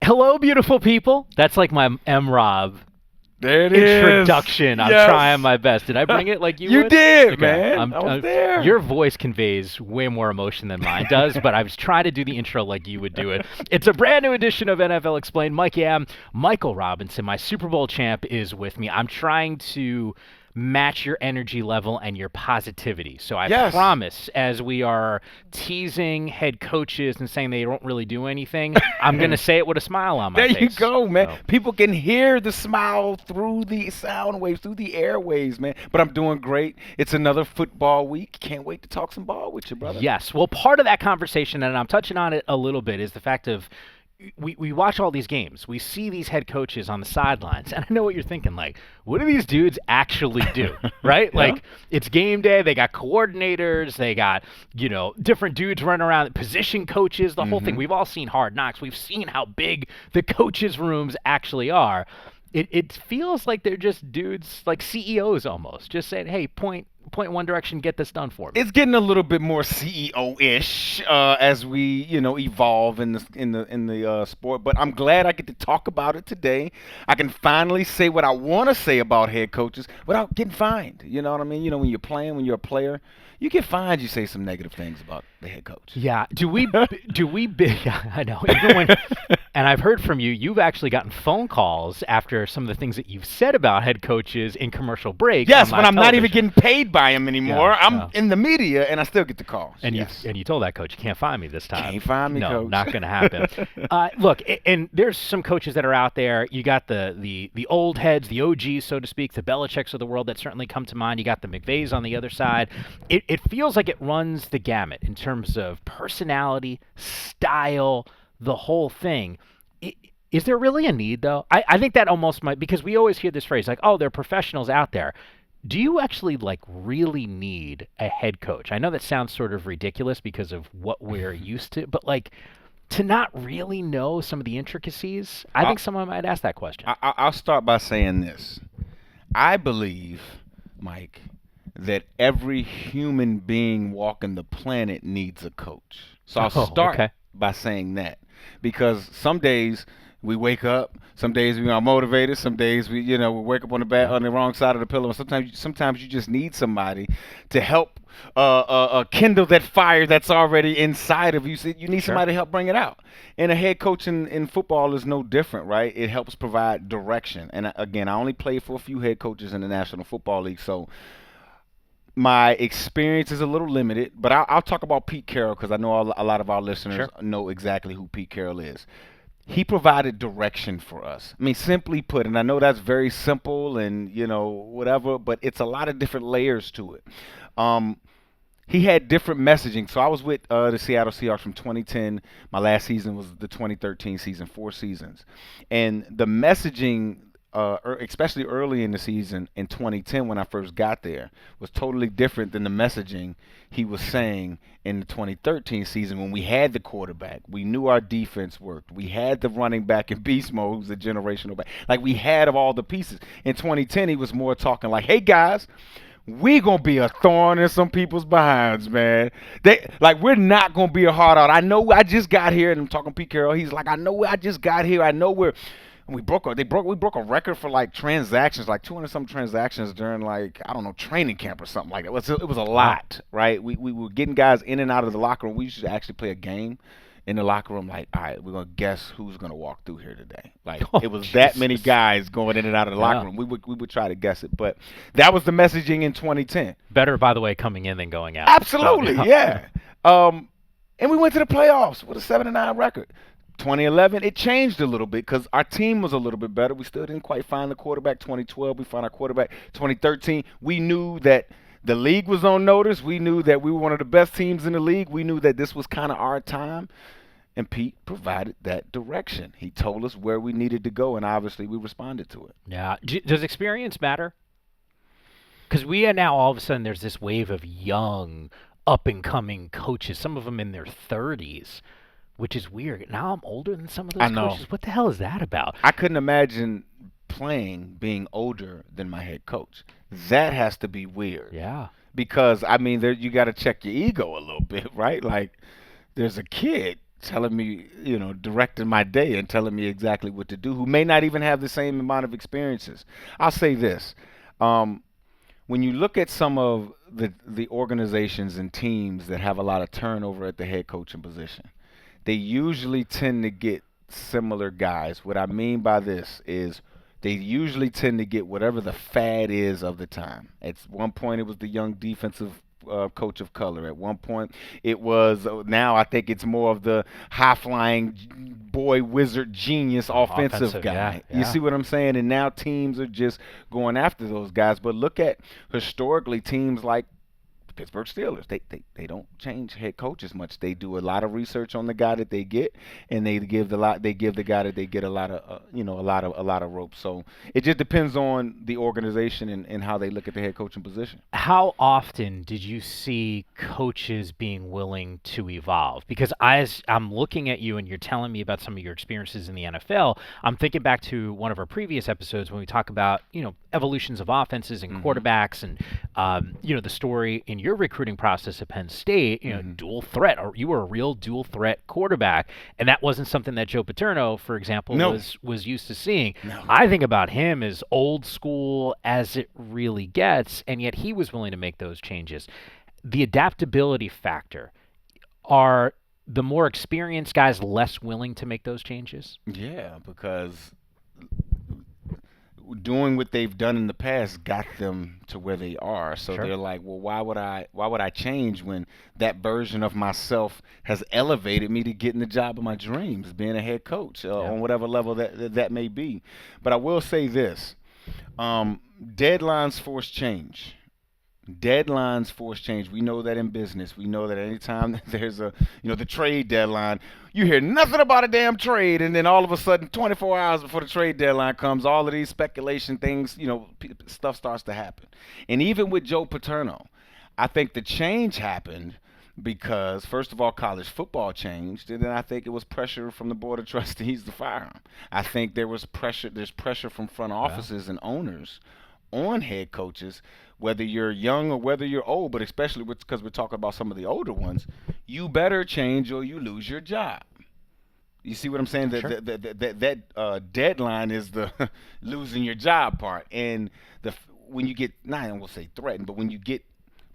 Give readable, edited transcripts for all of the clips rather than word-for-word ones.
Hello, beautiful people. That's like my M-Rob There it introduction. is. I'm trying Yes. my best. Did I bring it like you You would? did, Okay. man. I was there. Your voice conveys way more emotion than mine does, but I was trying to do the intro like you would do it. It's a brand new edition of NFL Explained. Mike Yam, Michael Robinson, my Super Bowl champ, is with me. I'm trying to match your energy level and your positivity. So I Yes. promise, as we are teasing head coaches and saying they don't really do anything, I'm going to say it with a smile on my There face. you go, man. So, People can hear the smile through the sound waves, through the airwaves, man. But I'm doing great. It's another football week. Can't wait to talk some ball with you, brother. yes. Well, part of that conversation, and I'm touching on it a little bit, is the fact of we watch all these games. We see these head coaches on the sidelines, and I know what you're thinking. Like, what do these dudes actually do, right? Yeah. Like, it's game day. They got coordinators. They got, different dudes running around, position coaches, the whole thing. We've all seen Hard Knocks. We've seen how big the coaches' rooms actually are. It feels like they're just dudes, like CEOs almost, just saying, hey, point in one direction, get this done for me. It's getting a little bit more CEO-ish as we, evolve in the sport. But I'm glad I get to talk about it today. I can finally say what I want to say about head coaches without getting fined. You know what I mean? When you're playing, when you're a player, you get fined. You say some negative things about the head coach. Yeah. Do we? I know. Even when, and I've heard from you. You've actually gotten phone calls after some of the things that you've said about head coaches in commercial breaks. Yes, on when live I'm not even television. getting paid by him anymore. Yeah, I'm yeah. in the media, and I still get the calls. And yes. you told that coach you can't find me this time. Can't find me, no, coach. not going to happen. Look, and there's some coaches that are out there. You got the old heads, the OGs, so to speak, the Belichicks of the world that certainly come to mind. You got the McVays on the other side. It feels like it runs the gamut in terms of personality, style, the whole thing. Is there really a need, though? I think that almost might, because we always hear this phrase like, oh, there are professionals out there. Do you actually really need a head coach? I know that sounds sort of ridiculous because of what we're used to, but to not really know some of the intricacies, I think someone might ask that question. I'll start by saying this. I believe, Mike, that every human being walking the planet needs a coach. So I'll start by saying that, because some days we wake up, some days we are motivated, some days we wake up on the wrong side of the pillow, and sometimes you just need somebody to help kindle that fire that's already inside of you. So you need somebody to help bring it out. And a head coach in football is no different, right? It helps provide direction. And again, I only played for a few head coaches in the National Football League, so my experience is a little limited, but I'll talk about Pete Carroll because I know a lot of our listeners know exactly who Pete Carroll is. He provided direction for us. I mean, simply put, and I know that's very simple and, whatever, but it's a lot of different layers to it. He had different messaging. So I was with the Seattle Seahawks from 2010. My last season was the 2013 season, 4 seasons. And the messaging, especially early in the season in 2010 when I first got there, was totally different than the messaging he was saying in the 2013 season when we had the quarterback. We knew our defense worked. We had the running back in beast mode, who's a generational back. Like, we had of all the pieces. In 2010, he was more talking like, hey, guys, we gonna be a thorn in some people's behinds, man. We're not gonna be a hard out. I know I just got here, and I'm talking Pete Carroll. He's like, I know I just got here. I know we broke a record for transactions, 200 some transactions during training camp or something like that. It was a lot, right? We were getting guys in and out of the locker room. We used to actually play a game in the locker room. All right, we're gonna guess who's gonna walk through here today. It was that many guys going in and out of the locker room. We would try to guess it, but that was the messaging in 2010. Better, by the way, coming in than going out. Absolutely, yeah. And we went to the playoffs with a 7-9 record. 2011, it changed a little bit because our team was a little bit better. We still didn't quite find the quarterback. 2012, we found our quarterback. 2013, we knew that the league was on notice. We knew that we were one of the best teams in the league. We knew that this was kind of our time. And Pete provided that direction. He told us where we needed to go, and obviously we responded to it. Yeah. Does experience matter? Because we are now, all of a sudden, there's this wave of young, up-and-coming coaches, some of them in their 30s. Which is weird. Now I'm older than some of those coaches. What the hell is that about? I couldn't imagine being older than my head coach. That has to be weird. Yeah. Because, you got to check your ego a little bit, right? Like, there's a kid telling me, directing my day and telling me exactly what to do, who may not even have the same amount of experiences. I'll say this. Um, when you look at some of the organizations and teams that have a lot of turnover at the head coaching position, they usually tend to get similar guys. What I mean by this is they usually tend to get whatever the fad is of the time. At one point, it was the young defensive coach of color. At one point, it was, now I think it's more of the high flying boy wizard genius offensive guy. Yeah. You see what I'm saying? And now teams are just going after those guys. But look at historically teams like Pittsburgh Steelers. They don't change head coaches much. They do a lot of research on the guy that they get, and they give the guy that they get a lot of a lot of rope. So it just depends on the organization and how they look at the head coaching position. How often did you see coaches being willing to evolve? Because as I'm looking at you and you're telling me about some of your experiences in the NFL, I'm thinking back to one of our previous episodes when we talk about, evolutions of offenses and quarterbacks and, the story in your recruiting process at Penn State, dual threat, or you were a real dual threat quarterback. And that wasn't something that Joe Paterno, for example, was used to seeing. No. I think about him as old school as it really gets, and yet he was willing to make those changes. The adaptability factor, are the more experienced guys less willing to make those changes? Yeah, because doing what they've done in the past got them to where they are. So Sure. they're like, well, why would I change when that version of myself has elevated me to getting the job of my dreams, being a head coach on whatever level that may be. But I will say this. Deadlines force change. Deadlines force change. We know that in business. We know that anytime there's the trade deadline, you hear nothing about a damn trade, and then all of a sudden, 24 hours before the trade deadline comes, all of these speculation things, stuff starts to happen. And even with Joe Paterno, I think the change happened because, first of all, college football changed, and then I think it was pressure from the board of trustees to fire him. I think there's pressure from front offices and owners on head coaches, whether you're young or whether you're old, but especially because we're talking about some of the older ones, you better change or you lose your job. You see what I'm saying? Sure. That deadline is the losing your job part. And when you get, not I won't say threatened, but when you get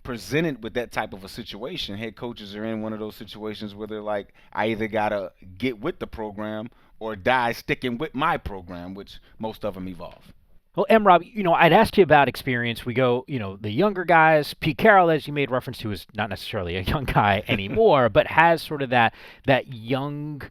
presented with that type of a situation, head coaches are in one of those situations where they're like, I either gotta get with the program or die sticking with my program, which most of them evolve. Well, Rob, I'd asked you about experience. We go, the younger guys. Pete Carroll, as you made reference to, is not necessarily a young guy anymore, but has sort of that young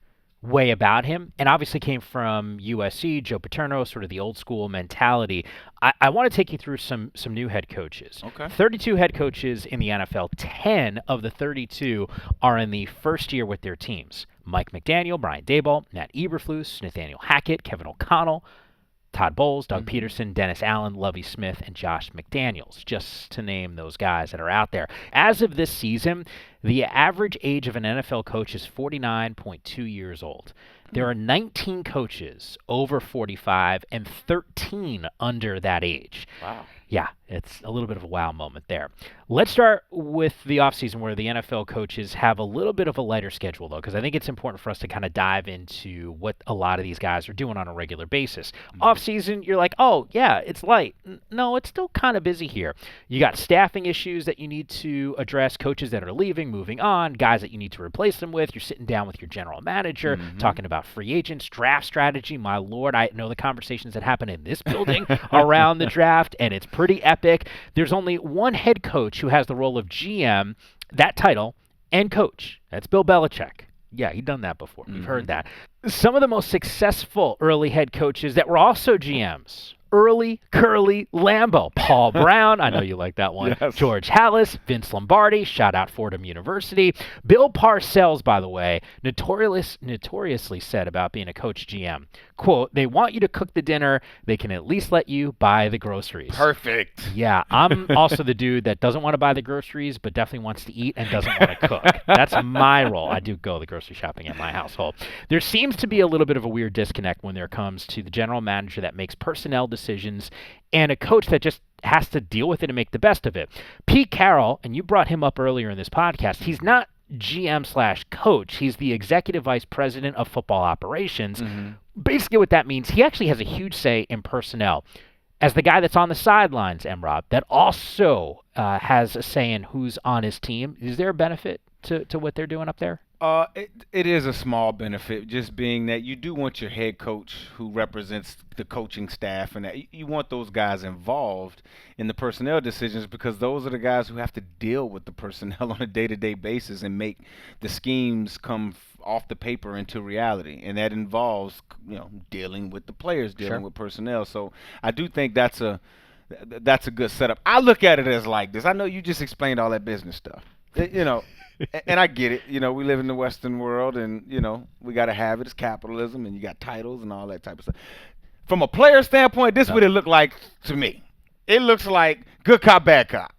way about him, and obviously came from USC, Joe Paterno, sort of the old school mentality. I want to take you through some new head coaches. Okay. 32 head coaches in the NFL. 10 of the 32 are in the first year with their teams. Mike McDaniel, Brian Daboll, Matt Eberflus, Nathaniel Hackett, Kevin O'Connell, Todd Bowles, Doug Peterson, Dennis Allen, Lovie Smith, and Josh McDaniels, just to name those guys that are out there. As of this season, the average age of an NFL coach is 49.2 years old. There are 19 coaches over 45 and 13 under that age. Wow. Yeah, it's a little bit of a wow moment there. Let's start with the offseason, where the NFL coaches have a little bit of a lighter schedule, though, because I think it's important for us to kind of dive into what a lot of these guys are doing on a regular basis. Offseason, you're like, oh, yeah, it's light. No, it's still kind of busy here. You got staffing issues that you need to address, coaches that are leaving, moving on, guys that you need to replace them with. You're sitting down with your general manager, talking about free agents, draft strategy. My Lord, I know the conversations that happen in this building around the draft, and it's pretty epic. There's only one head coach who has the role of GM, that title, and coach. That's Bill Belichick. Yeah, he's done that before. We've heard that. Some of the most successful early head coaches that were also GMs: Early Curly Lambeau, Paul Brown, I know you like that one, Yes. George Halas, Vince Lombardi, shout out Fordham University. Bill Parcells, by the way, notoriously said about being a coach GM, quote, they want you to cook the dinner, they can at least let you buy the groceries. Perfect. Yeah, I'm also the dude that doesn't want to buy the groceries, but definitely wants to eat and doesn't want to cook. That's my role. I do go the grocery shopping in my household. There seems to be a little bit of a weird disconnect when there comes to the general manager that makes personnel decisions and a coach that just has to deal with it and make the best of it. Pete Carroll, and you brought him up earlier in this podcast, he's not GM slash coach. He's the executive vice president of football operations. Mm-hmm. Basically, what that means, he actually has a huge say in personnel. As the guy that's on the sidelines, Rob, that also has a say in who's on his team. Is there a benefit to what they're doing up there? It is a small benefit, just being that you do want your head coach who represents the coaching staff, and that you want those guys involved in the personnel decisions, because those are the guys who have to deal with the personnel on a day-to-day basis and make the schemes come off the paper into reality, and that involves dealing with the players, dealing with personnel. So I do think that's a good setup. I look at it as like this. I know you just explained all that business stuff, and I get it. We live in the Western world, and we got to have it. It's capitalism, and you got titles and all that type of stuff. From a player standpoint, this is what it looked like to me. It looks like good cop, bad cop.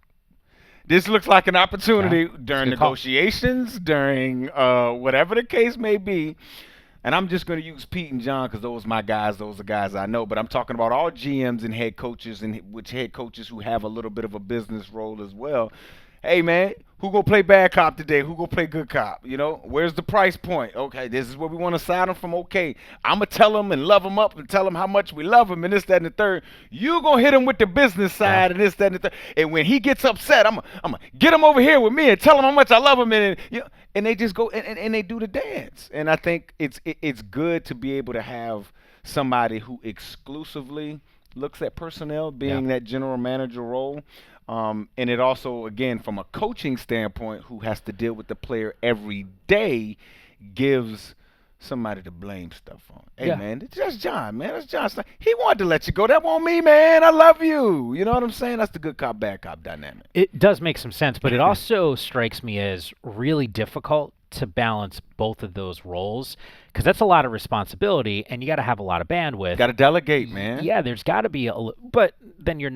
This looks like an opportunity during negotiations, during whatever the case may be. And I'm just going to use Pete and John because those are my guys. Those are guys I know. But I'm talking about all GMs and head coaches, and which head coaches who have a little bit of a business role as well. Hey, man, who gonna play bad cop today? Who gonna play good cop? Where's the price point? Okay, this is where we want to sign them from. Okay, I'm gonna tell them and love them up and tell them how much we love them and this, that, and the third. You gonna hit him with the business side and this, that, and the third. And when he gets upset, I'm gonna get him over here with me and tell him how much I love him. And they just go and they do the dance. And I think it's good to be able to have somebody who exclusively looks at personnel, being that general manager role. And it also, again, from a coaching standpoint, who has to deal with the player every day, gives somebody to blame stuff on. Hey, man, that's John, man. That's John. He wanted to let you go. That wasn't me, man. I love you. You know what I'm saying? That's the good cop, bad cop dynamic. It does make some sense, but it also strikes me as really difficult to balance both of those roles, because that's a lot of responsibility, and you got to have a lot of bandwidth. Got to delegate, man. Yeah, there's got to be but then your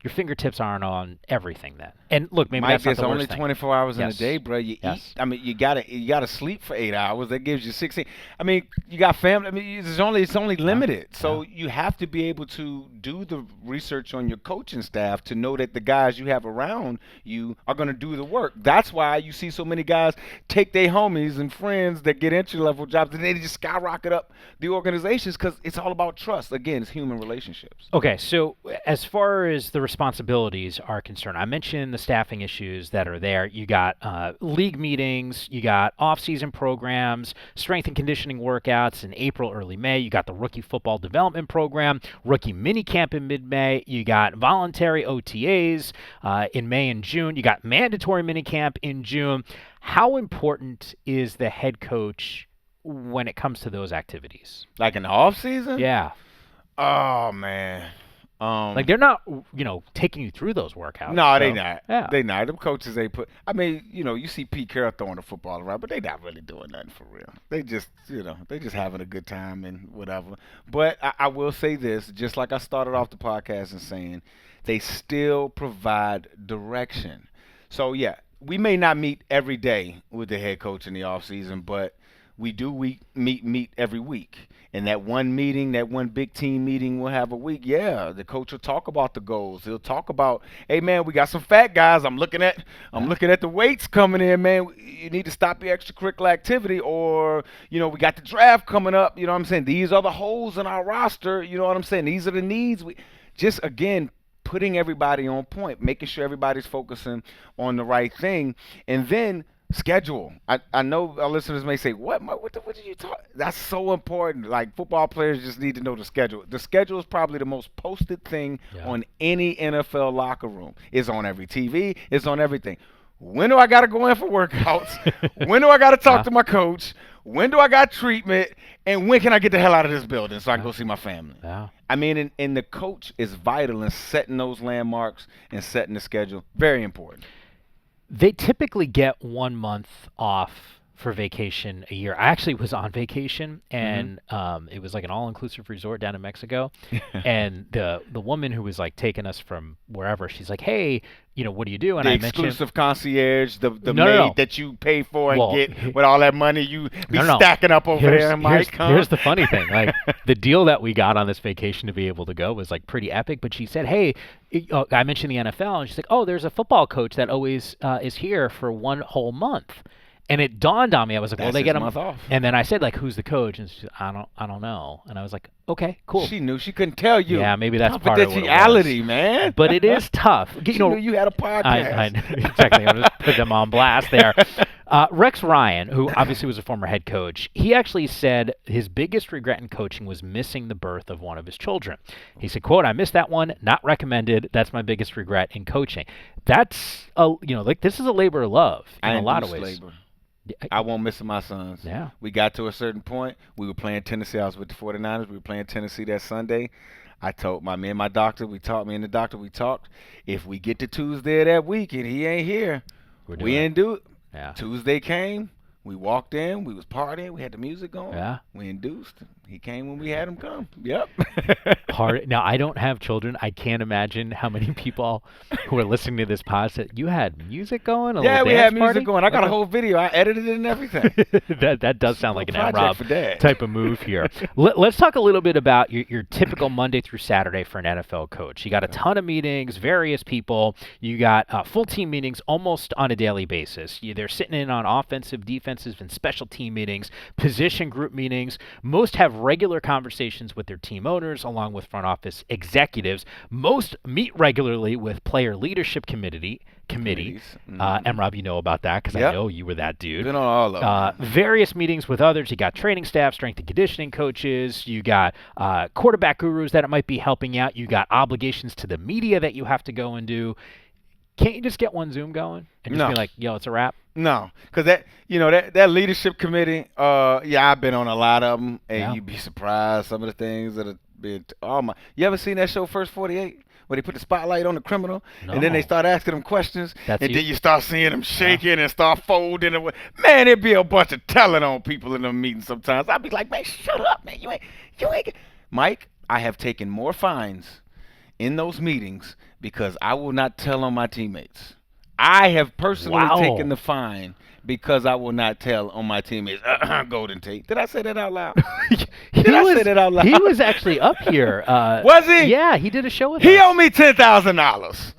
fingertips aren't on everything then. And look, maybe that's not the worst only thing. 24 hours in a day, bro. You eat. I mean, you gotta sleep for 8 hours. That gives you 16. I mean, you got family. I mean, it's only limited. So you have to be able to do the research on your coaching staff to know that the guys you have around you are going to do the work. That's why you see so many guys take their homies and friends that get entry level jobs, and they just skyrocket up the organizations, because it's all about trust. Again, it's human relationships. Okay, so as far as the responsibilities are concerned, I mentioned the staffing issues that are there. You got league meetings, you got off-season programs, strength and conditioning workouts in April, early May. You got the rookie football development program, rookie minicamp in mid-May. You got voluntary OTAs in May and June. You got mandatory minicamp in June. How important is the head coach when it comes to those activities? Like in the off-season? Yeah. Oh, man. Like, they're not, taking you through those workouts. No, they not. Yeah. They not. Them coaches, I mean, you see Pete Carroll throwing the football around, but they not really doing nothing for real. They just, they just having a good time and whatever. But I will say this, just like I started off the podcast and saying, they still provide direction. So, yeah, we may not meet every day with the head coach in the offseason, but we do meet every week. And that one meeting, that one big team meeting we'll have a week, the coach will talk about the goals. He'll talk about, hey, man, we got some fat guys. I'm looking at the weights coming in, man. You need to stop your extracurricular activity, or, we got the draft coming up. You know what I'm saying? These are the holes in our roster. You know what I'm saying? These are the needs. Just, again, putting everybody on point, making sure everybody's focusing on the right thing. And then schedule. I know our listeners may say, what did you talk? That's so important. Like, football players just need to know the schedule. The schedule is probably the most posted thing on any NFL locker room. It's on every TV. It's on everything. When do I got to go in for workouts? When do I got to talk to my coach? When do I got treatment? And when can I get the hell out of this building so I can go see my family? Yeah. I mean, and the coach is vital in setting those landmarks and setting the schedule. Very important. They typically get 1 month off for vacation a year. I actually was on vacation, and it was like an all-inclusive resort down in Mexico. And the woman who was like taking us from wherever, she's like, "Hey, what do you do?" And I mentioned exclusive concierge, the maid that you pay for and get with all that money you be stacking up over there, Mike. Here's the funny thing: like, the deal that we got on this vacation to be able to go was like pretty epic. But she said, "Hey," I mentioned the NFL, and she's like, "Oh, there's a football coach that always is here for one whole month." And it dawned on me. I was like, well, That's they his get him. month off. And then I said, like, who's the coach? And she said, I don't know. And I was like, okay, cool. She knew. She couldn't tell you. Yeah, maybe that's part of what it was. Confidentiality, man. But it is tough. She knew you had a podcast. Exactly. I'm just put them on blast there. Rex Ryan, who obviously was a former head coach, he actually said his biggest regret in coaching was missing the birth of one of his children. He said, quote, I missed that one, not recommended. That's my biggest regret in coaching. That's, this is a labor of love in a lot of ways. Labor. I won't miss my sons. Yeah. We got to a certain point. We were playing Tennessee. I was with the 49ers. We were playing Tennessee that Sunday. I told me and the doctor, we talked. If we get to Tuesday of that week and he ain't here, we ain't do it. Yeah. Tuesday came. We walked in. We was partying. We had the music going. Yeah. We induced. He came when we had him come. Yep. Now, I don't have children. I can't imagine how many people who are listening to this pod said, you had music going? Yeah, we had music party? going. I got a whole video. I edited it and everything. that does sound like an M-Rob type of move here. Let's talk a little bit about your typical Monday through Saturday for an NFL coach. You got a ton of meetings, various people. You got full team meetings almost on a daily basis. They're sitting in on offensive, defensive, and special team meetings, position group meetings. Most have regular conversations with their team owners along with front office executives. Most meet regularly with player leadership committees. M-Rob, you know about that because I know you were that dude. Been on all of them. Various meetings with others. You got training staff, strength and conditioning coaches. You got quarterback gurus that it might be helping out. You got obligations to the media that you have to go and do. Can't you just get one Zoom going and just be like, yo, it's a wrap? No, because that leadership committee, I've been on a lot of them, and you'd be surprised some of the things that have been. You ever seen that show First 48? Where they put the spotlight on the criminal, and then they start asking them questions, then you start seeing them shaking and start folding. Man, it'd be a bunch of telling on people in them meetings sometimes. I'd be like, man, shut up, man. You ain't. Mike, I have taken more fines in those meetings because I will not tell on my teammates. I have personally taken the fine because I will not tell on my teammates. Golden Tate. Did I say that out loud? Did I say that out loud? He was actually up here. Was he? Yeah, he did a show with us. He owed me $10,000.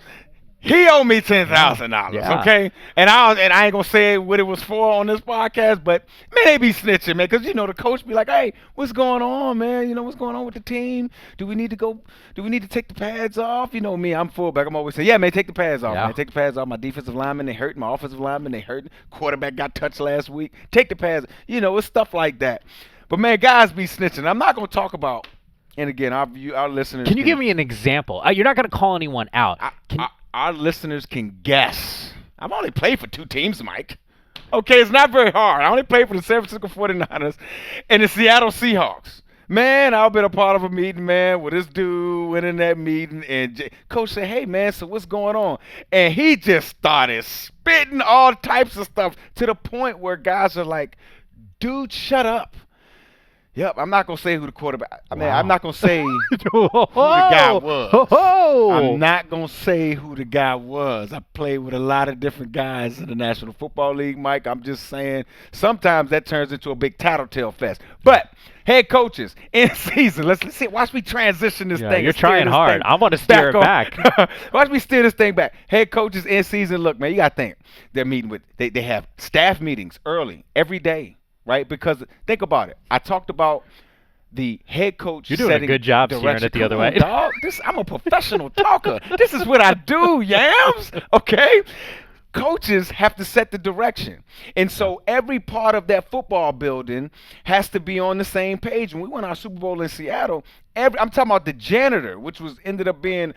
He owed me $10,000, okay? And I ain't gonna say what it was for on this podcast, but man, they be snitching, man, because the coach be like, hey, what's going on, man? What's going on with the team? Do we need to take the pads off? You know me, I'm fullback. I'm always saying, yeah, man, take the pads off, man. Take the pads off. My defensive linemen, they hurt. My offensive linemen, they hurt. Quarterback got touched last week. Take the pads. It's stuff like that. But man, guys be snitching. I'm not gonna talk about. And again, our listeners. Can you give me an example? You're not gonna call anyone out. Our listeners can guess. I've only played for 2 teams, Mike. Okay, it's not very hard. I only played for the San Francisco 49ers and the Seattle Seahawks. Man, I've been a part of a meeting, man, with this dude went in that meeting, and coach said, hey, man, so what's going on? And he just started spitting all types of stuff to the point where guys are like, dude, shut up. Yep, I'm not going to say who the quarterback. I'm not going to say who the guy was. I'm not going to say who the guy was. I played with a lot of different guys in the National Football League, Mike. I'm just saying sometimes that turns into a big tattletale fest. But head coaches in season, let's see. Watch me transition this thing. You're trying hard. I want to steer it back. Watch me steer this thing back. Head coaches in season, look, man, you got to think. They're meeting with, they have staff meetings early, every day. Right? Because think about it. I talked about the head coach. You're doing a good job steering it the other way. Dog. I'm a professional talker. This is what I do, yams. Okay? Coaches have to set the direction. And so every part of that football building has to be on the same page. When we won our Super Bowl in Seattle, I'm talking about the janitor, which ended up being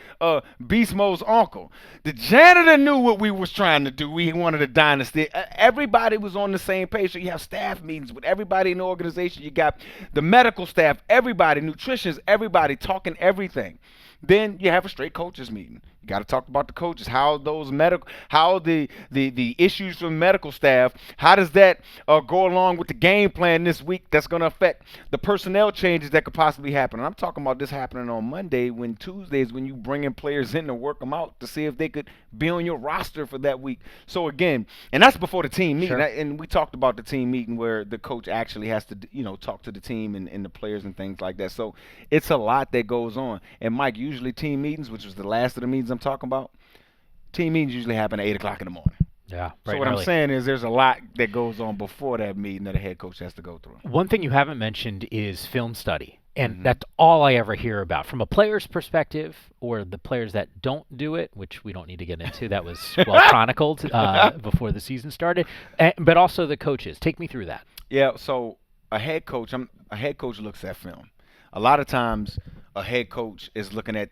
Beast Mode's uncle. The janitor knew what we was trying to do. We wanted a dynasty. Everybody was on the same page. So you have staff meetings with everybody in the organization. You got the medical staff, everybody, nutritionists, everybody talking everything. Then you have a straight coaches meeting. You got to talk about the coaches, how the issues from medical staff, how does that go along with the game plan this week that's going to affect the personnel changes that could possibly happen. And I'm talking about this happening on Monday, when Tuesday is when you bring in players in to work them out to see if they could be on your roster for that week. So again, and that's before the team meeting. Sure. And we talked about the team meeting where the coach actually has to, talk to the team and the players and things like that. So it's a lot that goes on. And Mike, usually team meetings, which was the last of the meetings I'm talking about, team meetings usually happen at 8 o'clock in the morning. Yeah, So bright what and I'm early. saying is there's a lot that goes on before that meeting that a head coach has to go through. One thing you haven't mentioned is film study. And Hmm. that's all I ever hear about. From a player's perspective, or the players that don't do it, which we don't need to get into, that was well chronicled before the season started, but also the coaches. Take me through that. Yeah, so a head coach looks at film. A lot of times a head coach is looking at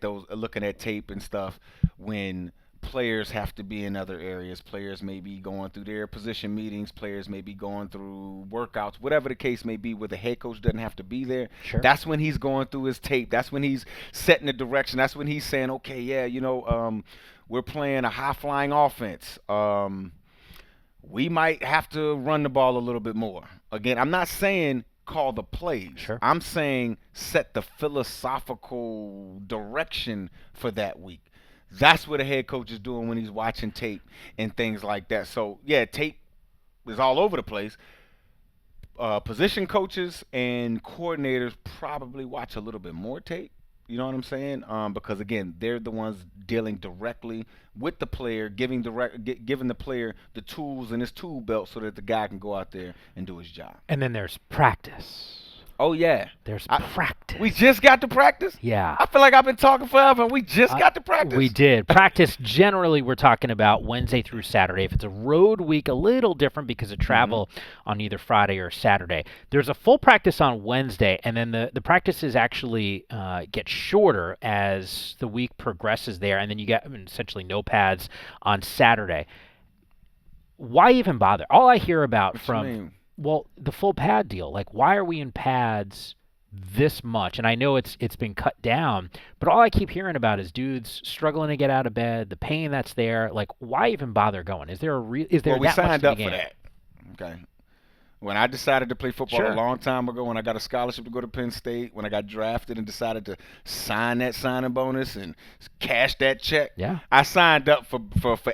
tape and stuff when players have to be in other areas. Players may be going through their position meetings, players may be going through workouts, whatever the case may be where the head coach doesn't have to be there. Sure. That's when he's going through his tape. That's when he's setting the direction. That's when he's saying, "Okay, yeah, we're playing a high flying offense. We might have to run the ball a little bit more." Again, I'm not saying call the plays. Sure. I'm saying set the philosophical direction for that week. That's what a head coach is doing when he's watching tape and things like that. So, yeah, tape is all over the place. Position coaches and coordinators probably watch a little bit more tape. You know what I'm saying? Because again, they're the ones dealing directly with the player, giving the player the tools in his tool belt so that the guy can go out there and do his job. And then there's practice. Oh yeah, There's I, practice. we just got to practice. Yeah. I feel like I've been talking forever, and we just got to practice. We did. Practice, generally, we're talking about Wednesday through Saturday. If it's a road week, a little different because of travel on either Friday or Saturday. There's a full practice on Wednesday, and then the practices actually get shorter as the week progresses there, and then you get essentially no pads on Saturday. Why even bother? All I hear about What you mean? well, the full pad deal. Like, why are we in pads this much? And I know it's been cut down, but all I keep hearing about is dudes struggling to get out of bed, the pain that's there. Like, why even bother going? Is there is there Well, we that much to signed the up for game? that. Okay. When I decided to play football a Sure. long time ago, when I got a scholarship to go to Penn State, when I got drafted and decided to sign that signing bonus and cash that check, Yeah. I signed up for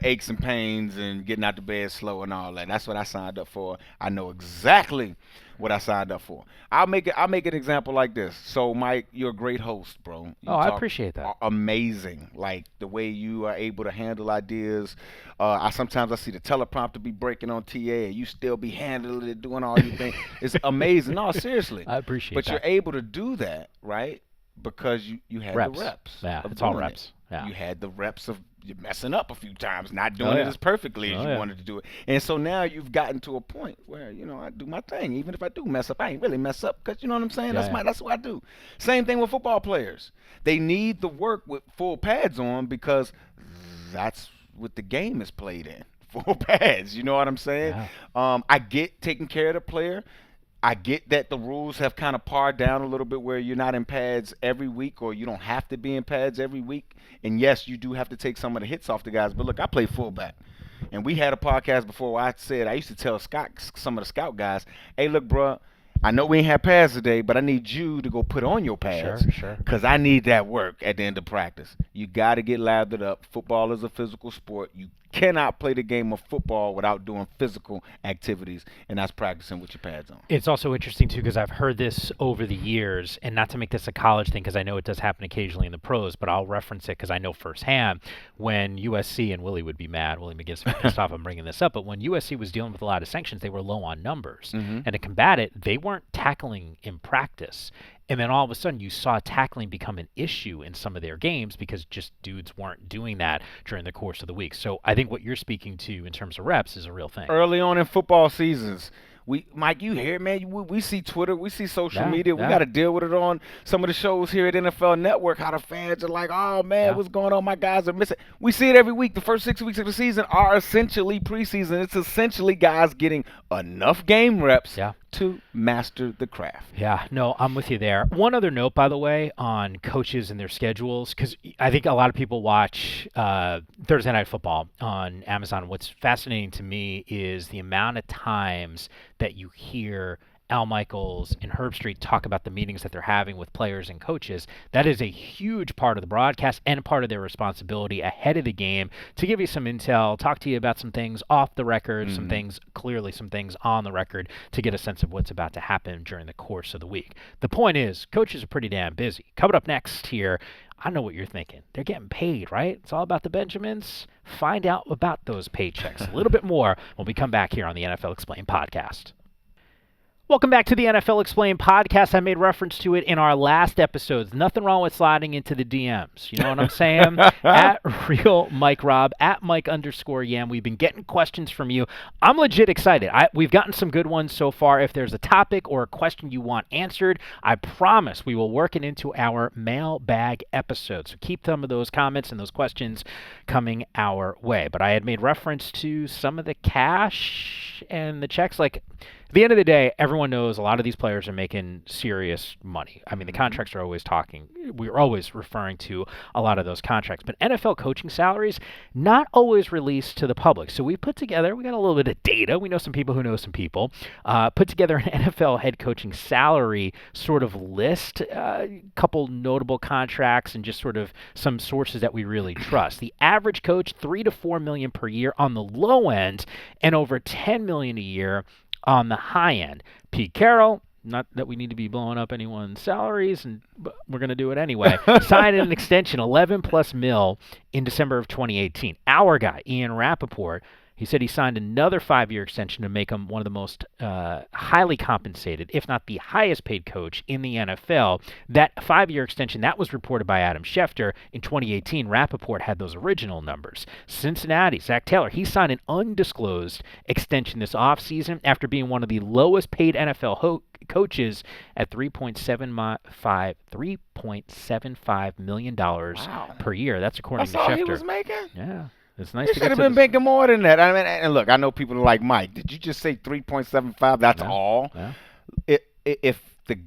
aches and pains and getting out the bed slow and all that. That's what I signed up for. I know exactly what I signed up for. I'll make an example like this. So, Mike, you're a great host, bro. Oh, You I talk appreciate that. amazing. Like the way you are able to handle ideas. I sometimes I see the teleprompter be breaking on TA, and you still be handling it, doing all you think. It's amazing. No, seriously. I appreciate But you're that. able to do that, right? Because you had the Reps. reps Yeah, of it's all doing it. reps. Yeah. You had the reps of you messing up a few times, not Oh doing it yeah. as perfectly as Oh you yeah. wanted to do it. And so now you've gotten to a point where, I do my thing. Even if I do mess up, I ain't really mess up because you know what I'm saying? Yeah, yeah. That's what I do. Same thing with football players. They need the work with full pads on because that's what the game is played in. Full pads. You know what I'm saying? Yeah. I get taking care of the player. I get that the rules have kind of pared down a little bit where you're not in pads every week or you don't have to be in pads every week. And yes, you do have to take some of the hits off the guys. But look, I play fullback. And we had a podcast before where I said I used to tell some of the scout guys, hey, look, bro, I know we ain't had pads today, but I need you to go put on your pads Sure, sure. because I need that work at the end of practice. You got to get lathered up. Football is a physical sport. You cannot play the game of football without doing physical activities, and that's practicing with your pads on. It's also interesting too because I've heard this over the years, and not to make this a college thing because I know it does happen occasionally in the pros, but I'll reference it because I know firsthand when USC, and Willie would be mad, Willie McGinnis would be pissed off I'm bringing this up, but when USC was dealing with a lot of sanctions, they were low on numbers, and to combat it, they weren't tackling in practice. And then all of a sudden, you saw tackling become an issue in some of their games because just dudes weren't doing that during the course of the week. So I think what you're speaking to in terms of reps is a real thing. Early on in football seasons, Mike, you hear, man, we see Twitter, we see social Yeah, media. We yeah. got to deal with it on some of the shows here at NFL Network, how the fans are like, oh, man, Yeah. what's going on? My guys are missing. We see it every week. The first 6 weeks of the season are essentially preseason. It's essentially guys getting enough game reps Yeah. to master the craft. Yeah, no, I'm with you there. One other note, by the way, on coaches and their schedules, because I think a lot of people watch Thursday Night Football on Amazon. What's fascinating to me is the amount of times that you hear Al Michaels and Herb Street talk about the meetings that they're having with players and coaches. That is a huge part of the broadcast and part of their responsibility ahead of the game to give you some intel, talk to you about some things off the record, some things on the record to get a sense of what's about to happen during the course of the week. The point is, coaches are pretty damn busy. Coming up next here, I know what you're thinking. They're getting paid, right? It's all about the Benjamins. Find out about those paychecks a little bit more when we come back here on the NFL Explained podcast. Welcome back to the NFL Explained podcast. I made reference to it in our last episodes. Nothing wrong with sliding into the DMs. You know what I'm saying? At Real Mike Rob, at Mike_Yam. We've been getting questions from you. I'm legit excited. We've gotten some good ones so far. If there's a topic or a question you want answered, I promise we will work it into our mailbag episode. So keep some of those comments and those questions coming our way. But I had made reference to some of the cash and the checks. Like, at the end of the day, everyone knows a lot of these players are making serious money. I mean, the contracts are always talking. We're always referring to a lot of those contracts. But NFL coaching salaries, not always released to the public. So we got a little bit of data. We know some people who know some people. Put together an NFL head coaching salary sort of list, a couple notable contracts, and just sort of some sources that we really trust. The average coach, $3 to $4 million per year on the low end, and over $10 million a year on the high end. Pete Carroll, not that we need to be blowing up anyone's salaries, but we're going to do it anyway, signed an extension, 11+ mil in December of 2018. Our guy, Ian Rappaport, he said he signed another 5-year extension to make him one of the most highly compensated, if not the highest paid coach in the NFL. That 5-year extension, that was reported by Adam Schefter. In 2018, Rappaport had those original numbers. Cincinnati, Zach Taylor, he signed an undisclosed extension this offseason after being one of the lowest paid NFL coaches at $3.75 million per year. That's according to Schefter. That's all he was making? Yeah. It's nice you should have been making more than that. I mean, and look, I know people are like, Mike, did you just say 3.75? That's all? Yeah. If the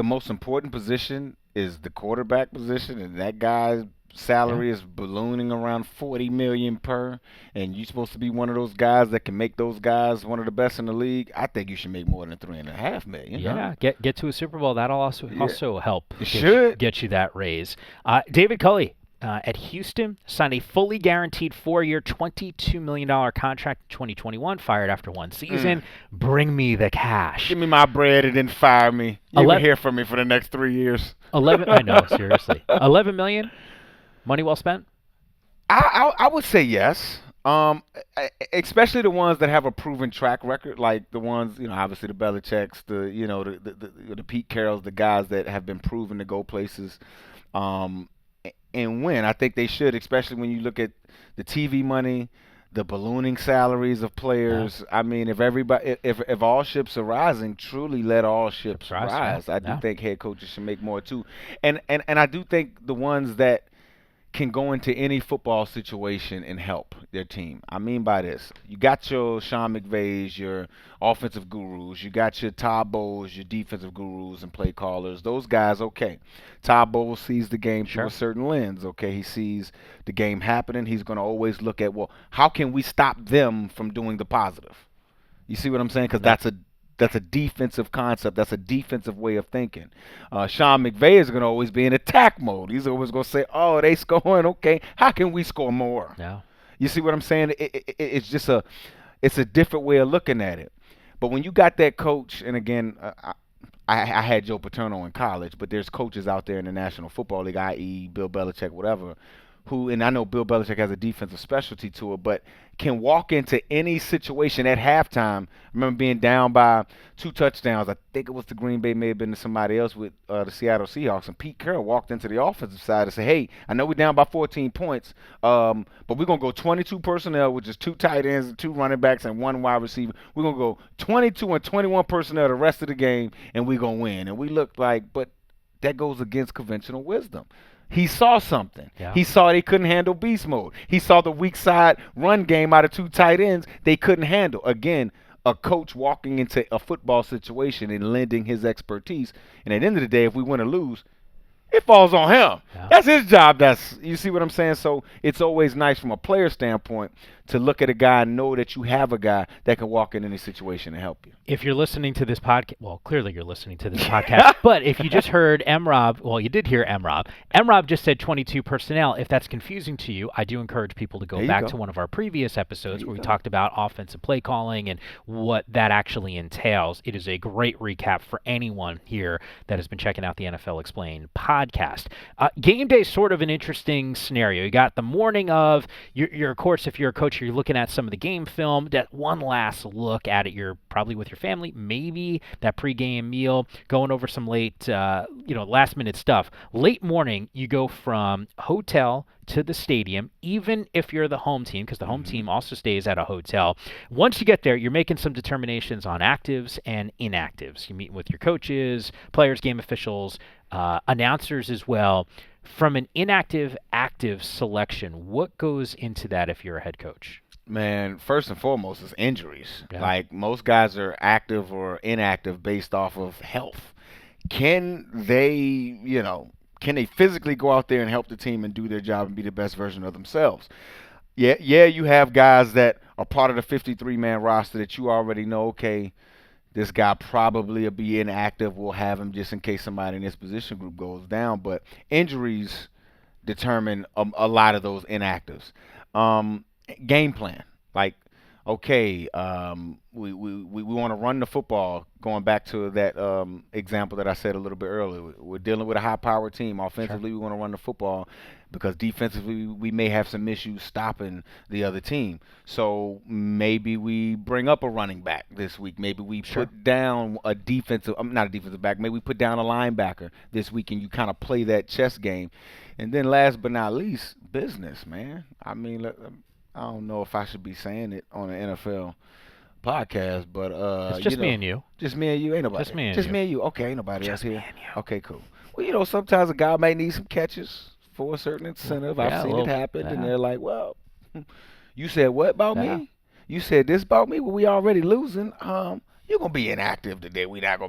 most important position is the quarterback position, and that guy's salary is ballooning around $40 million per, and you're supposed to be one of those guys that can make those guys one of the best in the league, I think you should make more than $3.5 million. Yeah, get to a Super Bowl. That'll also help get you that raise. David Culley. At Houston, signed a fully guaranteed 4-year, $22 million contract in 2021, fired after one season. Bring me the cash. Give me my bread and then fire me. You will hear from me for the next 3 years. I know, seriously. $11 million? Money well spent? I would say yes. Especially the ones that have a proven track record, like the ones, obviously the Belichicks, the Pete Carrolls, the guys that have been proven to go places. And win. I think they should, especially when you look at the TV money, the ballooning salaries of players. Yeah. I mean, if all ships are rising, truly let all ships rise. I do think head coaches should make more too, and I do think the ones that can go into any football situation and help their team. I mean by this, you got your Sean McVays, your offensive gurus. You got your Todd Bowles, your defensive gurus and play callers. Those guys, okay. Todd Bowles sees the game through a certain lens, okay? He sees the game happening. He's going to always look at, well, how can we stop them from doing the positive? You see what I'm saying? Because that's a defensive concept. That's a defensive way of thinking. Sean McVay is going to always be in attack mode. He's always going to say, oh, they scoring. Okay, how can we score more? Yeah. You see what I'm saying? It's just it's a different way of looking at it. But when you got that coach, and again, I had Joe Paterno in college, but there's coaches out there in the National Football League, i.e. Bill Belichick, whatever, who, and I know Bill Belichick has a defensive specialty to it, but can walk into any situation at halftime. I remember being down by 2 touchdowns. I think it was the Green Bay, may have been to somebody else with the Seattle Seahawks, and Pete Carroll walked into the offensive side and said, hey, I know we're down by 14 points, but we're going to go 22 personnel with just 2 tight ends and 2 running backs and 1 wide receiver. We're going to go 22 and 21 personnel the rest of the game, and we're going to win. And we looked like, but that goes against conventional wisdom. He saw something. Yeah. He saw they couldn't handle beast mode. He saw the weak side run game out of 2 tight ends they couldn't handle. Again, a coach walking into a football situation and lending his expertise. And at the end of the day, if we win or lose, it falls on him. Yeah. That's his job. You see what I'm saying? So it's always nice from a player standpoint to look at a guy and know that you have a guy that can walk in any situation and help you. If you're listening to this podcast, well, clearly you're listening to this podcast, but if you just heard M-Rob, well, you did hear M-Rob. M-Rob just said 22 personnel. If that's confusing to you, I do encourage people to go back to one of our previous episodes where we talked about offensive play calling and what that actually entails. It is a great recap for anyone here that has been checking out the NFL Explained podcast. Game day is sort of an interesting scenario. You got the morning of, you're of course, if you're a coach, you're looking at some of the game film, that one last look at it. You're probably with your family, maybe that pregame meal, going over some late, last minute stuff. Late morning, you go from hotel to the stadium, even if you're the home team, because the home team also stays at a hotel. Once you get there, you're making some determinations on actives and inactives. You meet with your coaches, players, game officials, announcers as well. From an inactive active selection, what goes into that if you're a head coach? Man, first and foremost is injuries. Yeah. Like, most guys are active or inactive based off of health. Can they physically go out there and help the team and do their job and be the best version of themselves? Yeah, you have guys that are part of the 53-man roster that you already know, okay, this guy probably will be inactive. We'll have him just in case somebody in this position group goes down. But injuries determine a lot of those inactives. Game plan, like, okay, we want to run the football. Going back to that example that I said a little bit earlier, we're dealing with a high-powered team. Offensively, sure, we want to run the football because defensively we may have some issues stopping the other team. So maybe we bring up a running back this week. Maybe we put down not a defensive back. Maybe we put down a linebacker this week, and you kind of play that chess game. And then last but not least, business, man. I mean, I don't know if I should be saying it on an NFL podcast, but it's just me and you. Just me and you. Ain't nobody. Just me and just you. me and you. Okay, ain't nobody just else here. Me and you. Okay, cool. Well, sometimes a guy might need some catches for a certain incentive. I've seen it happen, and they're like, "Well, you said what about me? You said this about me? Well, we already losing. You're gonna be inactive today. You're not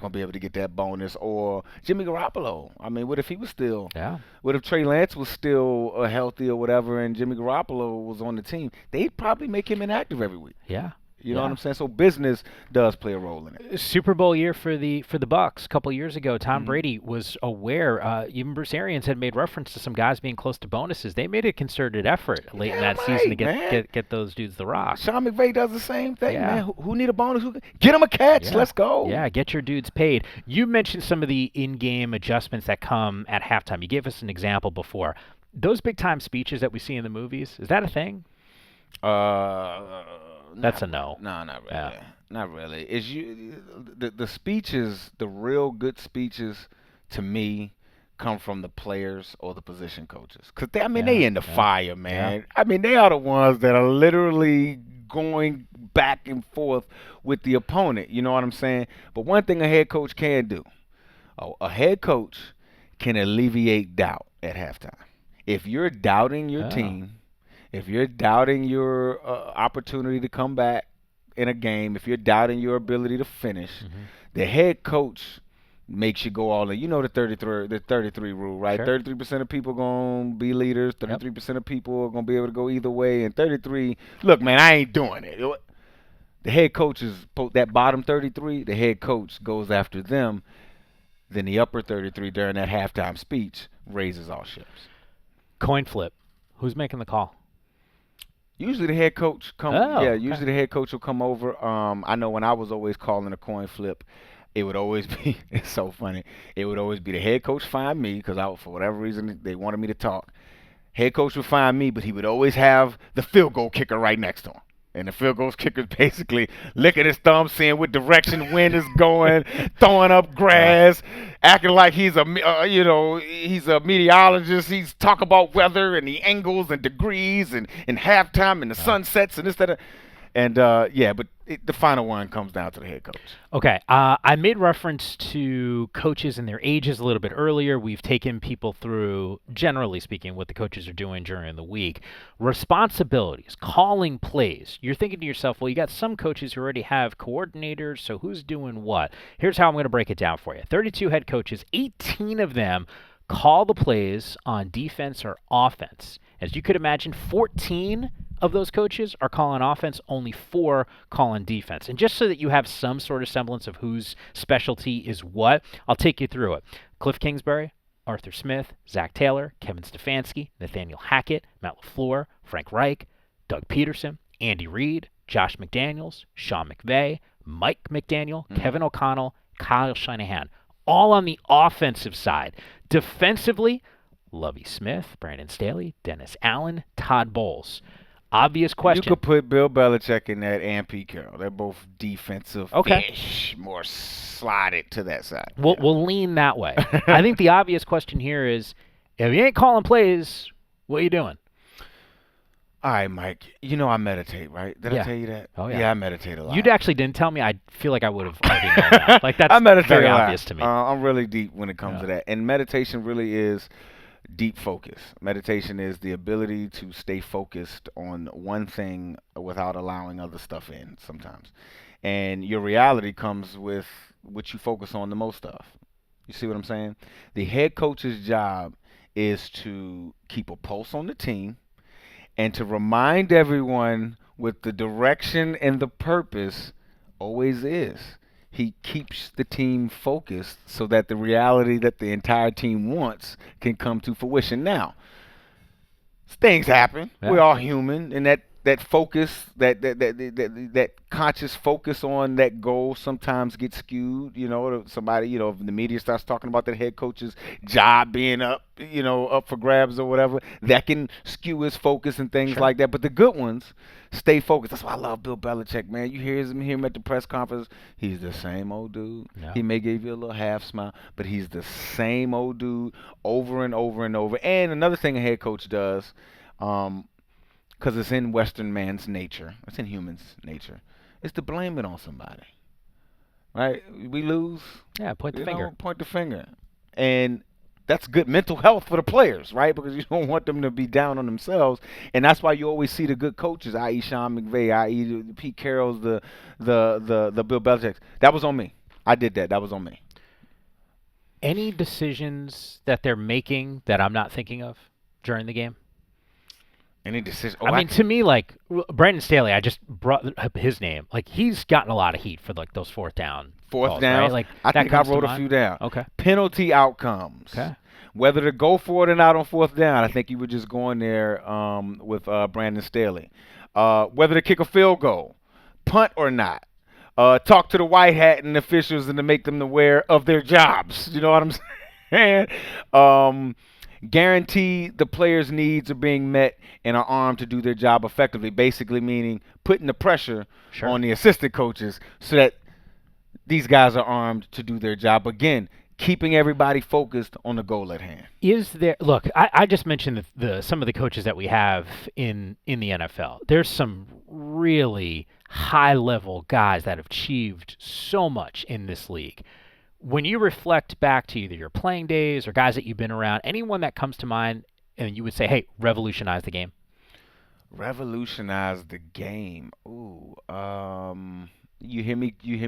gonna be able to get that bonus." Or Jimmy Garoppolo. I mean, what if he was still? Yeah. What if Trey Lance was still healthy or whatever, and Jimmy Garoppolo was on the team? They'd probably make him inactive every week. Yeah. You know what I'm saying? So business does play a role in it. Super Bowl year for the Bucs a couple of years ago. Tom Brady was aware. Even Bruce Arians had made reference to some guys being close to bonuses. They made a concerted effort late in that season to get those dudes the rock. Sean McVay does the same thing, man. Who need a bonus? Get them a catch. Let's go. Yeah, get your dudes paid. You mentioned some of the in-game adjustments that come at halftime. You gave us an example before. Those big-time speeches that we see in the movies, is that a thing? That's a no. No, not really. Yeah. Not really. Is the speeches, the real good speeches, to me, come from the players or the position coaches. Because they in the fire, man. Yeah. I mean, they are the ones that are literally going back and forth with the opponent. You know what I'm saying? But one thing a head coach can do, a head coach can alleviate doubt at halftime. If you're doubting your team, if you're doubting your opportunity to come back in a game, if you're doubting your ability to finish, the head coach makes you go all in. You know the 33 rule, right? Sure. 33% of people going to be leaders, 33% of people are going to be able to go either way, and 33, look, man, I ain't doing it. The head coach is that bottom 33, the head coach goes after them. Then the upper 33 during that halftime speech raises all ships. Coin flip. Who's making the call? Usually the head coach Usually the head coach will come over. I know when I was always calling a coin flip, it would always be. It's so funny. It would always be the head coach find me because for whatever reason they wanted me to talk. Head coach would find me, but he would always have the field goal kicker right next to him. And the field goal kicker basically licking his thumb, seeing what direction wind is going, throwing up grass, acting like he's a meteorologist. He's talking about weather and the angles and degrees and halftime and the sunsets and this, that. But the final one comes down to the head coach. Okay. I made reference to coaches and their ages a little bit earlier. We've taken people through, generally speaking, what the coaches are doing during the week. Responsibilities, calling plays. You're thinking to yourself, well, you got some coaches who already have coordinators, so who's doing what? Here's how I'm going to break it down for you. 32 head coaches, 18 of them call the plays on defense or offense. As you could imagine, 14 of those coaches are calling offense, only 4 calling defense. And just so that you have some sort of semblance of whose specialty is what, I'll take you through it. Cliff Kingsbury, Arthur Smith, Zach Taylor, Kevin Stefanski, Nathaniel Hackett, Matt LaFleur, Frank Reich, Doug Peterson, Andy Reid, Josh McDaniels, Sean McVay, Mike McDaniel, Kevin O'Connell, Kyle Shanahan, all on the offensive side. Defensively, Lovie Smith, Brandon Staley, Dennis Allen, Todd Bowles. Obvious question. You could put Bill Belichick in that and Pete Carroll. They're both defensive fish, more slotted to that side. We'll lean that way. I think the obvious question here is, if you ain't calling plays, what are you doing? All right, Mike. You know I meditate, right? Did I tell you that? Oh, yeah. Yeah, I meditate a lot. You actually didn't tell me. I feel like I would have already known that. Like, that's I meditate very a lot. obvious to me. I'm really deep when it comes to that. And meditation really is deep focus. Meditation is the ability to stay focused on one thing without allowing other stuff in sometimes. And your reality comes with what you focus on the most of. You see what I'm saying? The head coach's job is to keep a pulse on the team and to remind everyone what the direction and the purpose always is. He keeps the team focused so that the reality that the entire team wants can come to fruition. Now, things happen. Yeah. We're all human, and that focus, that conscious focus on that goal sometimes gets skewed. You know, somebody, you know, if the media starts talking about that head coach's job being up for grabs or whatever, that can skew his focus and things like that. But the good ones stay focused. That's why I love Bill Belichick, man. You hear him at the press conference. He's the same old dude. Yeah. He may give you a little half smile, but he's the same old dude over and over and over. And another thing a head coach does, because it's in Western man's nature, it's in humans' nature, is to blame it on somebody. Right? We lose. Yeah, point the finger. Point the finger. And that's good mental health for the players, right? Because you don't want them to be down on themselves. And that's why you always see the good coaches, i.e. Sean McVay, i.e. Pete Carroll's, the Bill Belichick. That was on me. I did that. That was on me. Any decisions that they're making that I'm not thinking of during the game? Any decision? I mean, to me, like, Brandon Staley, I just brought up his name. Like, he's gotten a lot of heat for, like, those fourth down. Fourth down? Right? Like, I think I wrote a few down. Okay. Penalty outcomes. Okay. Whether to go for it or not on fourth down, I think you were just going there with Brandon Staley. Whether to kick a field goal, punt or not. Talk to the white hat and officials and to make them aware of their jobs. You know what I'm saying? Guarantee the players' needs are being met and are armed to do their job effectively, basically meaning putting the pressure on the assistant coaches so that these guys are armed to do their job. Again, keeping everybody focused on the goal at hand. Is there? Look, I just mentioned some of the coaches that we have in the NFL. There's some really high-level guys that have achieved so much in this league. When you reflect back to either your playing days or guys that you've been around, anyone that comes to mind and you would say, hey, revolutionize the game? Revolutionize the game. Ooh. You hear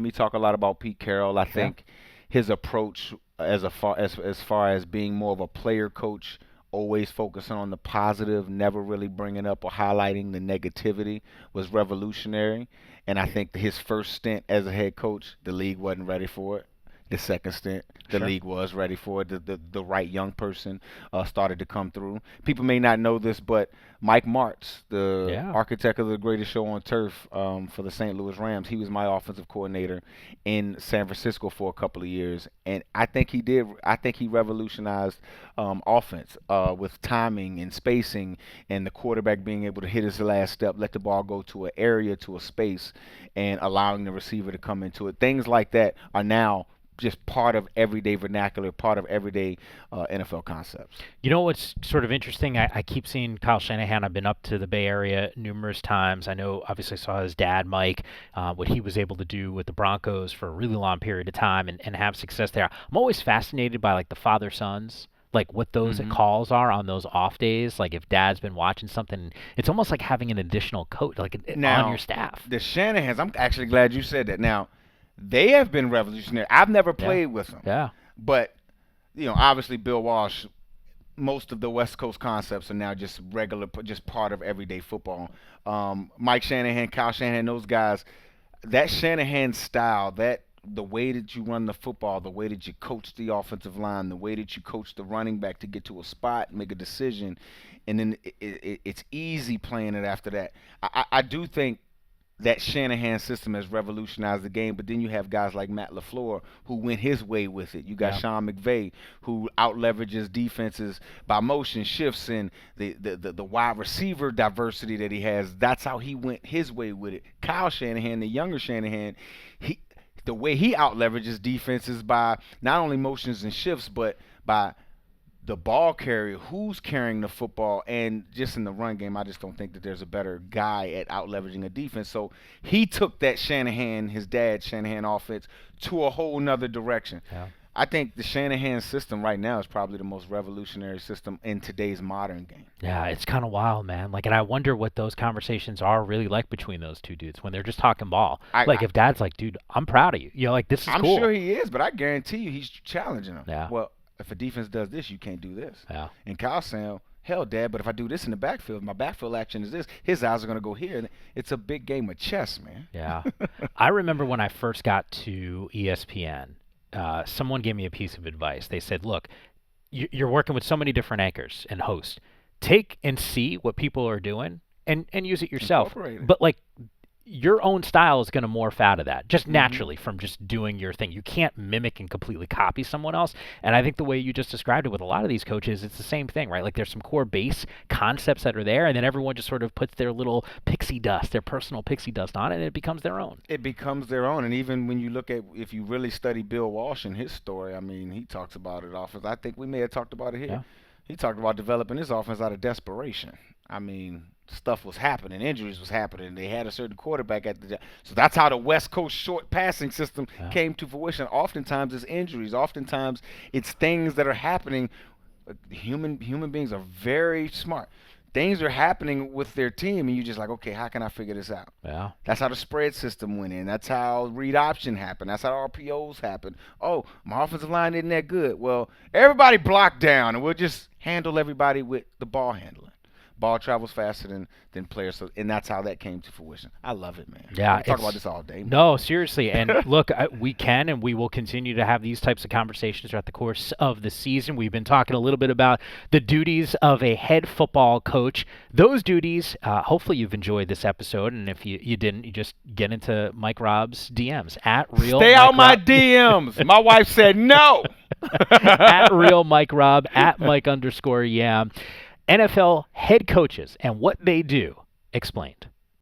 me talk a lot about Pete Carroll. I think his approach as far as being more of a player coach, always focusing on the positive, never really bringing up or highlighting the negativity, was revolutionary. And I think his first stint as a head coach, the league wasn't ready for it. The second stint, the league was ready for it. The right young person started to come through. People may not know this, but Mike Martz, the architect of the greatest show on turf for the St. Louis Rams, he was my offensive coordinator in San Francisco for a couple of years, and I think he revolutionized offense with timing and spacing, and the quarterback being able to hit his last step, let the ball go to an area, to a space, and allowing the receiver to come into it. Things like that are now just part of everyday vernacular, part of everyday NFL concepts. You know what's sort of interesting? I keep seeing Kyle Shanahan. I've been up to the Bay Area numerous times. I know, obviously, saw his dad, Mike, what he was able to do with the Broncos for a really long period of time and have success there. I'm always fascinated by, like, the father-sons, like what those calls are on those off days. Like if dad's been watching something, it's almost like having an additional coach like on your staff. The Shanahans, I'm actually glad you said that. Now, they have been revolutionary. I've never played with them. Yeah. But, obviously Bill Walsh most of the West Coast concepts are now just regular, just part of everyday football. Mike Shanahan, Kyle Shanahan, those guys, that Shanahan style, that the way that you run the football, the way that you coach the offensive line, the way that you coach the running back to get to a spot, make a decision, and then it's easy playing it after that. I do think that Shanahan system has revolutionized the game, but then you have guys like Matt LaFleur who went his way with it. You got Sean McVay who out leverages defenses by motion shifts and the wide receiver diversity that he has. That's how he went his way with it. Kyle Shanahan, the younger Shanahan, the way he out leverages defenses by not only motions and shifts, but by the ball carrier, who's carrying the football, and just in the run game, I just don't think that there's a better guy at out leveraging a defense. So he took that Shanahan, his dad Shanahan offense, to a whole nother direction. Yeah. I think the Shanahan system right now is probably the most revolutionary system in today's modern game. Yeah, it's kind of wild, man. Like, and I wonder what those conversations are really like between those two dudes when they're just talking ball. If Dad's like, dude, I'm proud of you. You know, like, this is I'm cool. I'm sure he is, but I guarantee you he's challenging him. Yeah. Well, if a defense does this, you can't do this. Yeah. And Kyle's saying, hell, Dad, but if I do this in the backfield, my backfield action is this, his eyes are going to go here. And it's a big game of chess, man. Yeah. I remember when I first got to ESPN, someone gave me a piece of advice. They said, look, you're working with so many different anchors and hosts. Take and see what people are doing and use it yourself. But, like, your own style is going to morph out of that just naturally from just doing your thing. You can't mimic and completely copy someone else. And I think the way you just described it with a lot of these coaches, it's the same thing, right? Like, there's some core base concepts that are there, and then everyone just sort of puts their little pixie dust, their personal pixie dust on it, and it becomes their own. It becomes their own. And even when you look at, if you really study Bill Walsh and his story, I mean, he talks about it offense. I think we may have talked about it here. Yeah. He talked about developing his offense out of desperation. I mean, stuff was happening, injuries was happening. They had a certain quarterback at the so that's how the West Coast short passing system came to fruition. Oftentimes it's injuries. Oftentimes it's things that are happening. Human beings are very smart. Things are happening with their team, and you're just like, okay, how can I figure this out? Yeah. That's how the spread system went in. That's how read option happened. That's how RPOs happen. Oh, my offensive line isn't that good. Well, everybody block down, and we'll just handle everybody with the ball handling. Ball travels faster than players, so, and that's how that came to fruition. I love it, man. Yeah, we talk about this all day, man. No, seriously. And look, we can and we will continue to have these types of conversations throughout the course of the season. We've been talking a little bit about the duties of a head football coach. Those duties, hopefully you've enjoyed this episode, and if you didn't, you just get into Mike Rob's DMs at real. Stay out my DMs. My wife said no. At real Mike Rob, at Mike _Yam. NFL head coaches and what they do explained.